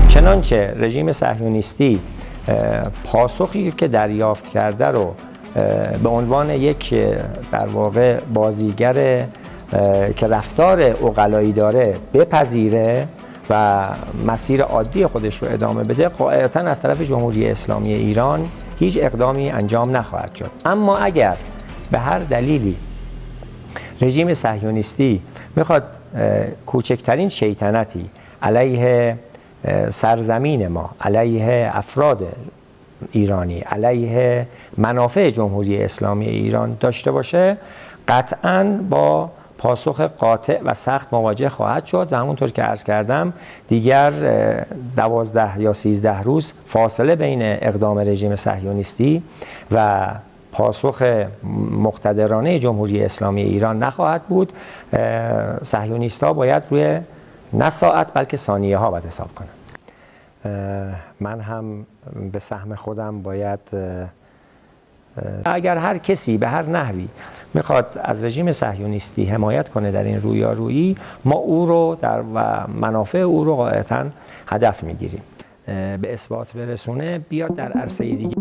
چنانچه رژیم صهیونیستی پاسخی که دریافت کرده رو به عنوان یک در واقع بازیگر که رفتار عقلایی داره بپذیره و مسیر عادی خودش رو ادامه بده، قاعدتاً از طرف جمهوری اسلامی ایران هیچ اقدامی انجام نخواهد شد. اما اگر به هر دلیلی رژیم صهیونیستی میخواد کوچکترین شیطنتی علیه سرزمین ما، علیه افراد ایرانی، علیه منافع جمهوری اسلامی ایران داشته باشه، قطعاً با پاسخ قاطع و سخت مواجه خواهد شد و همونطور که عرض کردم دیگر 12 یا 13 روز فاصله بین اقدام رژیم صهیونیستی و پاسخ مقتدرانه جمهوری اسلامی ایران نخواهد بود. صهیونیست‌ها باید روی نه ساعت بلکه ثانیه ها باید حساب کنن. من هم به سهم خودم باید، اگر هر کسی به هر نحوی میخواد از رژیم صهیونیستی حمایت کنه در این رویارویی، ما او رو و منافع او رو قاعدتاً هدف میگیریم. به اثبات برسونه بیاد در عرصه دیگه